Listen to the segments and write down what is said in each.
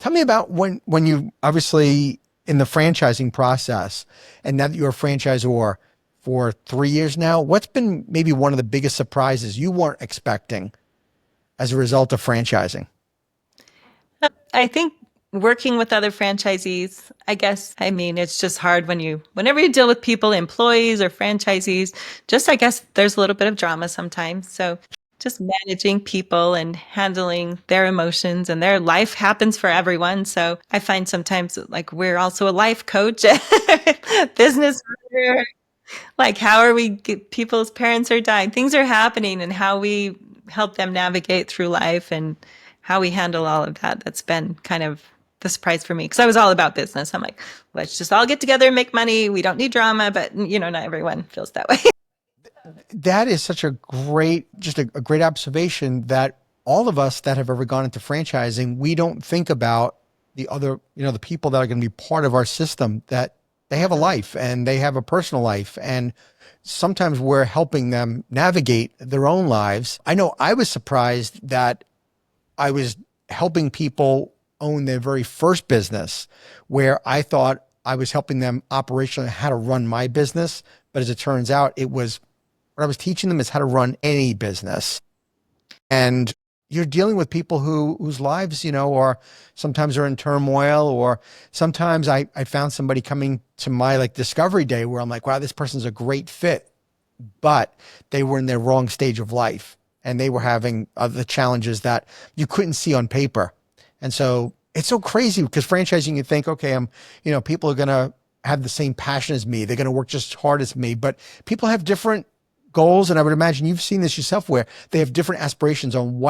Tell me about when you obviously in the franchising process, and now that you're a franchisor for 3 years now, what's been maybe one of the biggest surprises you weren't expecting as a result of franchising? I think working with other franchisees, I guess, I mean, it's just hard whenever you deal with people, employees or franchisees, just I guess there's a little bit of drama sometimes. So just managing people and handling their emotions and their life happens for everyone. So I find sometimes like we're also a life coach, business owner, like how are people's parents are dying, things are happening and how we help them navigate through life and how we handle all of that. That's been kind of the surprise for me because I was all about business. I'm like, let's just all get together and make money. We don't need drama, but not everyone feels that way. That is such a great, just a great observation that all of us that have ever gone into franchising, we don't think about the other, the people that are going to be part of our system, that they have a life and they have a personal life. And sometimes we're helping them navigate their own lives. I know I was surprised that I was helping people own their very first business where I thought I was helping them operationally how to run my business. But as it turns out, it was what I was teaching them is how to run any business. And you're dealing with people whose lives, are sometimes are in turmoil, or sometimes I found somebody coming to my like discovery day where I'm like, wow, this person's a great fit, but they were in their wrong stage of life and they were having the challenges that you couldn't see on paper. And so it's so crazy because franchising, you think, okay, people are going to have the same passion as me. They're going to work just as hard as me, but people have different goals. And I would imagine you've seen this yourself where they have different aspirations on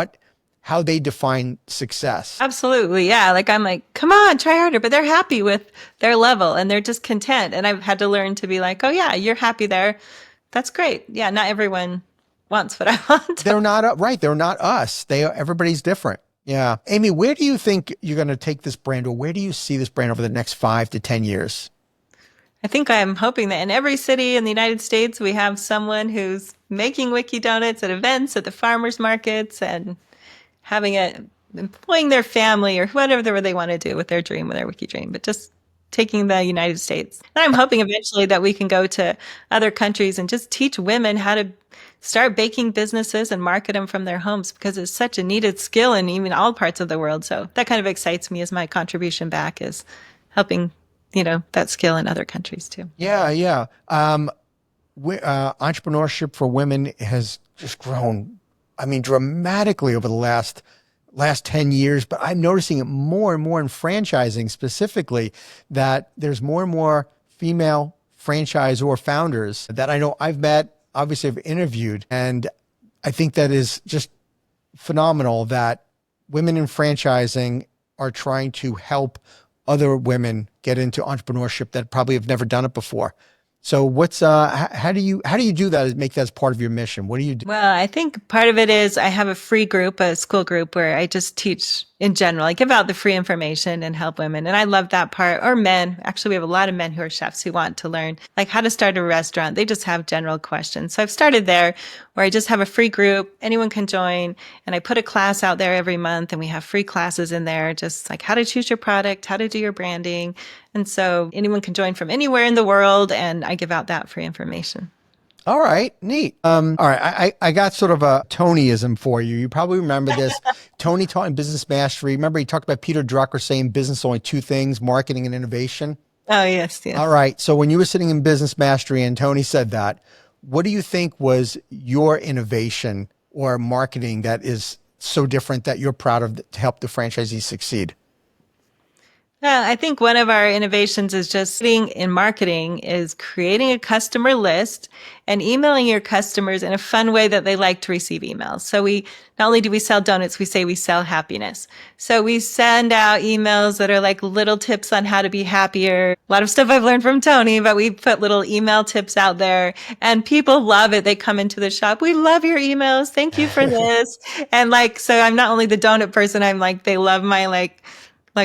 how they define success. Absolutely. Yeah. Like I'm like, come on, try harder, but they're happy with their level and they're just content. And I've had to learn to be like, oh yeah, you're happy there. That's great. Yeah. Not everyone wants what I want. They're not right. They're not us. Everybody's different. Yeah. Amy, where do you think you're going to take this brand, or where do you see this brand over the next 5 to 10 years? I think I'm hoping that in every city in the United States, we have someone who's making wiki donuts at events, at the farmers markets, and having it, employing their family or whatever they want to do with their dream, with their wiki dream, but just taking the United States. And I'm hoping eventually that we can go to other countries and just teach women how to start baking businesses and market them from their homes because it's such a needed skill in even all parts of the world. So that kind of excites me as my contribution back is helping, that skill in other countries too. Yeah. Yeah. Entrepreneurship for women has just grown, I mean, dramatically over the last 10 years, but I'm noticing it more and more in franchising specifically, that there's more and more female franchisor founders that I know I've met, obviously I've interviewed, and I think that is just phenomenal that women in franchising are trying to help other women get into entrepreneurship that probably have never done it before. So how do you do that? Make that as part of your mission? What do you do? Well, I think part of it is I have a free group, a school group where I just teach in general. I give out the free information and help women. And I love that part. Or men. Actually, we have a lot of men who are chefs who want to learn like how to start a restaurant. They just have general questions. So I've started there where I just have a free group. Anyone can join. And I put a class out there every month and we have free classes in there, just like how to choose your product, how to do your branding. And so anyone can join from anywhere in the world. And I give out that free information. All right, neat. All right, I got sort of a Tonyism for you. You probably remember this. Tony taught in business mastery. Remember he talked about Peter Drucker saying business only two things, marketing and innovation. Oh, yes, yes. All right. So when you were sitting in business mastery and Tony said that, what do you think was your innovation or marketing that is so different that you're proud of to help the franchisees succeed? Yeah, I think one of our innovations is just sitting in marketing is creating a customer list and emailing your customers in a fun way that they like to receive emails. So we not only do we sell donuts, we say we sell happiness. So we send out emails that are like little tips on how to be happier. A lot of stuff I've learned from Tony, but we put little email tips out there and people love it. They come into the shop. We love your emails. Thank you for this. And like, so I'm not only the donut person, I'm like, they love my like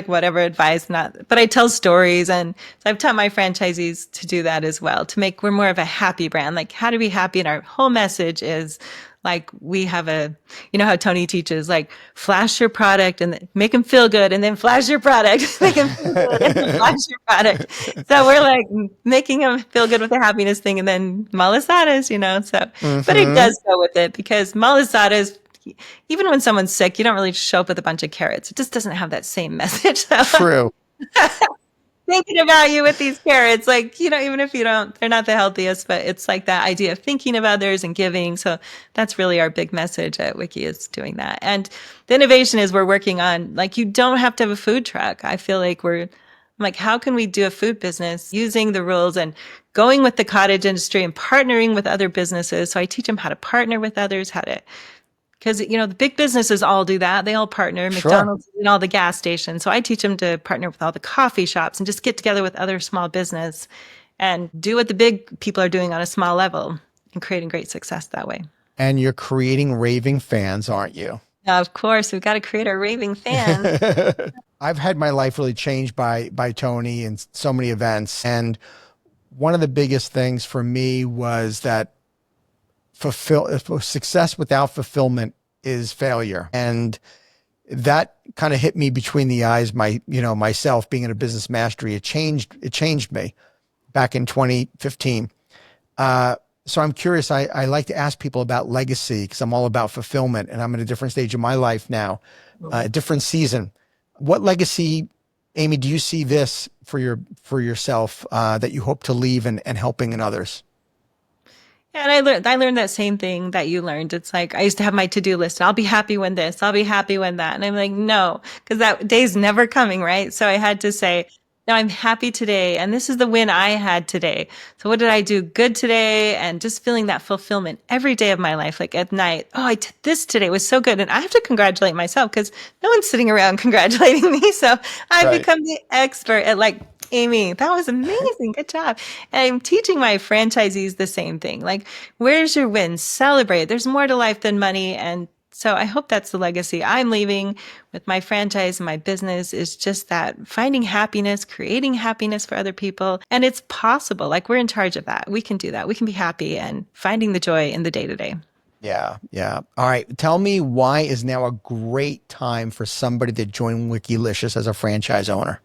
whatever advice, not, but I tell stories. And so I've taught my franchisees to do that as well, to make, we're more of a happy brand, like how to be happy. And our whole message is Like we have you know how Tony teaches, like flash your product and make them feel good, and then flash your product, make them feel good, and then flash your product. So we're like making them feel good with the happiness thing, and then malasadas, So, but it Hmm. does go with it because malasadas, even when someone's sick, you don't really show up with a bunch of carrots. It just doesn't have that same message. So True. thinking about you with these carrots, like, even if you don't, they're not the healthiest, but it's like that idea of thinking of others and giving. So that's really our big message at Wiki, is doing that. And the innovation is we're working on, like, you don't have to have a food truck. I feel like I'm like, how can we do a food business using the rules and going with the cottage industry and partnering with other businesses? So I teach them how to partner with others, how to, because the big businesses all do that. They all partner. Sure. McDonald's and all the gas stations. So I teach them to partner with all the coffee shops and just get together with other small business and do what the big people are doing on a small level and creating great success that way. And you're creating raving fans, aren't you? Now, of course, we've got to create our raving fans. I've had my life really changed by Tony and so many events. And one of the biggest things for me was that success without fulfillment is failure. And that kind of hit me between the eyes. Myself being in a business mastery, it changed me back in 2015. So I'm curious. I like to ask people about legacy because I'm all about fulfillment, and I'm in a different stage of my life now, a different season. What legacy, Amy, do you see this for yourself that you hope to leave and helping in others? Yeah, and I learned that same thing that you learned. It's like I used to have my to-do list. I'll be happy when this, I'll be happy when that. And I'm like, no, because that day's never coming, right? So I had to say, no, I'm happy today. And this is the win I had today. So what did I do good today? And just feeling that fulfillment every day of my life, like at night. Oh, I did this today, was so good. And I have to congratulate myself because no one's sitting around congratulating me. So I've Right. become the expert at, like, Amy, that was amazing. Good job. And I'm teaching my franchisees the same thing. Like, where's your win? Celebrate. There's more to life than money. And so I hope that's the legacy I'm leaving with my franchise and my business, is just that finding happiness, creating happiness for other people. And it's possible. Like, we're in charge of that. We can do that. We can be happy and finding the joy in the day to day. Yeah, yeah. All right. Tell me, why is now a great time for somebody to join Wiki-Licious as a franchise owner?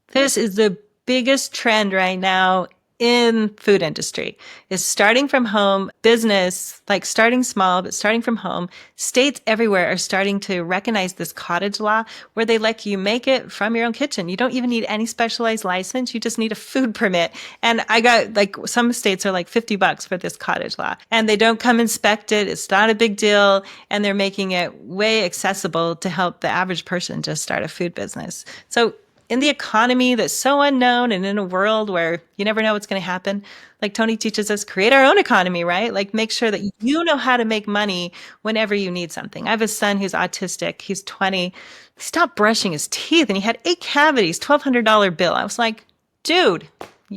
This is the biggest trend right now in food industry, is starting from home business, like starting small, but starting from home. States everywhere are starting to recognize this cottage law where they let you make it from your own kitchen. You don't even need any specialized license. You just need a food permit. And I got, like, some states are like $50 for this cottage law, and they don't come inspect it. It's not a big deal. And they're making it way accessible to help the average person just start a food business. So in the economy that's so unknown, and in a world where you never know what's going to happen, like Tony teaches us, create our own economy, right? Like, make sure that you know how to make money whenever you need something. I have a son who's autistic. He's 20. He stopped brushing his teeth and he had 8 cavities, $1,200 bill. I was like, dude,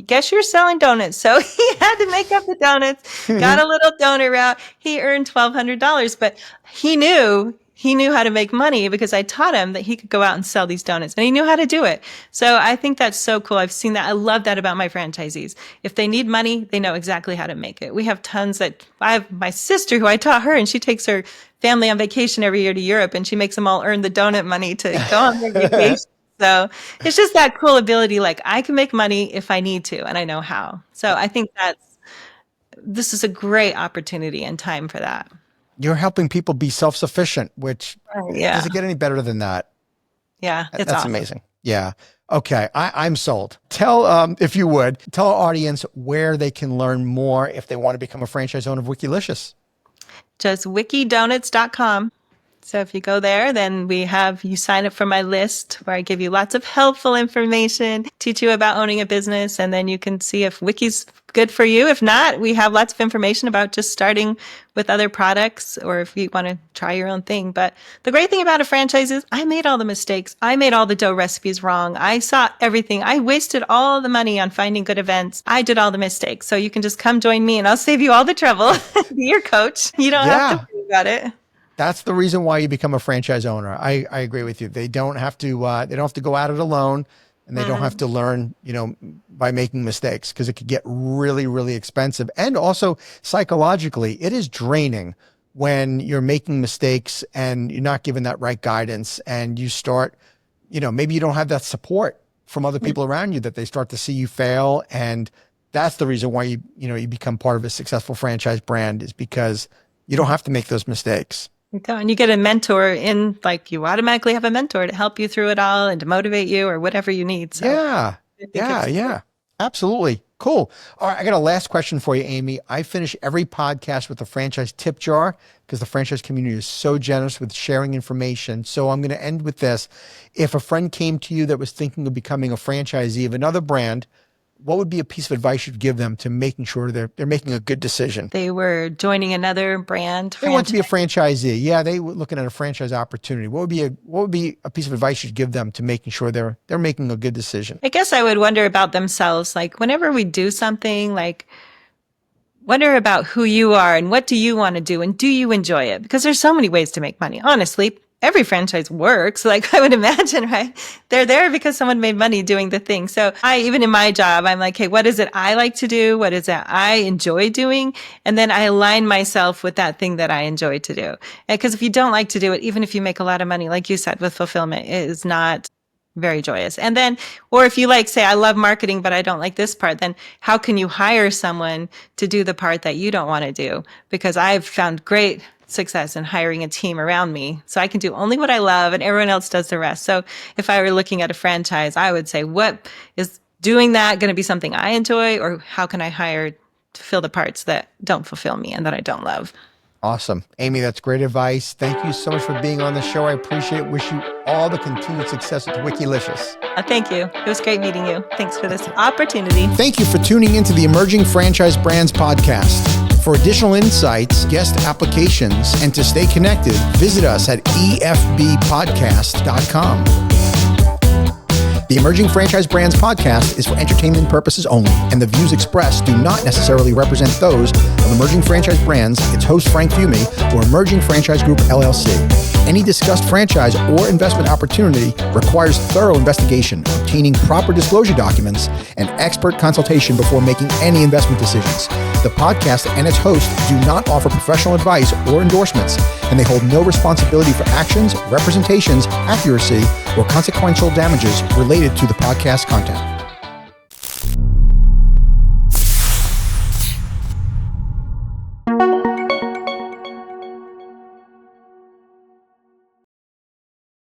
guess you're selling donuts. So he had to make up the donuts, got a little donut route. He earned $1,200, but he knew how to make money because I taught him that he could go out and sell these donuts, and he knew how to do it. So I think that's so cool. I've seen that. I love that about my franchisees. If they need money, they know exactly how to make it. We have tons that I have my sister who I taught her, and she takes her family on vacation every year to Europe, and she makes them all earn the donut money to go on their vacation. So it's just that cool ability. Like, I can make money if I need to, and I know how. So I think this is a great opportunity and time for that. You're helping people be self-sufficient, which Yeah. does it get any better than that? Yeah. It's That's awesome. amazing. Yeah. Okay. I'm sold. Tell, if you would, tell our audience where they can learn more if they want to become a franchise owner of Wikilicious. Just wikidonuts.com. So if you go there, then you sign up for my list where I give you lots of helpful information, teach you about owning a business, and then you can see if Wiki's good for you. If not, we have lots of information about just starting with other products, or if you want to try your own thing. But the great thing about a franchise is I made all the mistakes. I made all the dough recipes wrong. I saw everything. I wasted all the money on finding good events. I did all the mistakes. So you can just come join me and I'll save you all the trouble. Be your coach. You don't have Yeah. to worry about it. That's the reason why you become a franchise owner. I agree with you. They don't have to go at it alone. and they don't have to learn, by making mistakes, because it could get really, really expensive. And also psychologically, it is draining when you're making mistakes and you're not given that right guidance, and you start, maybe you don't have that support from other people around you, that they start to see you fail. And that's the reason why you become part of a successful franchise brand, is because you don't have to make those mistakes. You don't. And you get a mentor you automatically have a mentor to help you through it all and to motivate you or whatever you need. So Yeah. Absolutely. Cool. All right. I got a last question for you, Amy. I finish every podcast with a franchise tip jar, because the franchise community is so generous with sharing information. So I'm going to end with this. If a friend came to you that was thinking of becoming a franchisee of another brand, what would be a piece of advice you'd give them to making sure they're making a good decision? They were joining another brand. They want to be a franchisee. Yeah, they were looking at a franchise opportunity. What would be a piece of advice you'd give them to making sure they're making a good decision? I guess I would wonder about themselves. Like whenever we do something, wonder about who you are and what do you want to do and do you enjoy it? Because there's so many ways to make money. Honestly, every franchise works. I would imagine, right? They're there because someone made money doing the thing. So even in my job, I'm like, hey, what is it I like to do? What is it I enjoy doing? And then I align myself with that thing that I enjoy to do. Because if you don't like to do it, even if you make a lot of money, like you said, with fulfillment, it is not very joyous. And then, or if you say, I love marketing, but I don't like this part, then how can you hire someone to do the part that you don't want to do? Because I've found great success in hiring a team around me. So I can do only what I love and everyone else does the rest. So if I were looking at a franchise, I would say, what is doing that going to be something I enjoy, or how can I hire to fill the parts that don't fulfill me and that I don't love? Awesome. Amy, that's great advice. Thank you so much for being on the show. I appreciate it. Wish you all the continued success with Wiki-Licious. Thank you. It was great meeting you. Thanks for this opportunity. Thank you for tuning into the Emerging Franchise Brands podcast. For additional insights, guest applications, and to stay connected, visit us at efbpodcast.com. The Emerging Franchise Brands podcast is for entertainment purposes only, and the views expressed do not necessarily represent those of Emerging Franchise Brands, its host Frank Fumey, or Emerging Franchise Group LLC. Any discussed franchise or investment opportunity requires thorough investigation, obtaining proper disclosure documents, and expert consultation before making any investment decisions. The podcast and its host do not offer professional advice or endorsements, and they hold no responsibility for actions, representations, accuracy, or consequential damages related to the podcast content.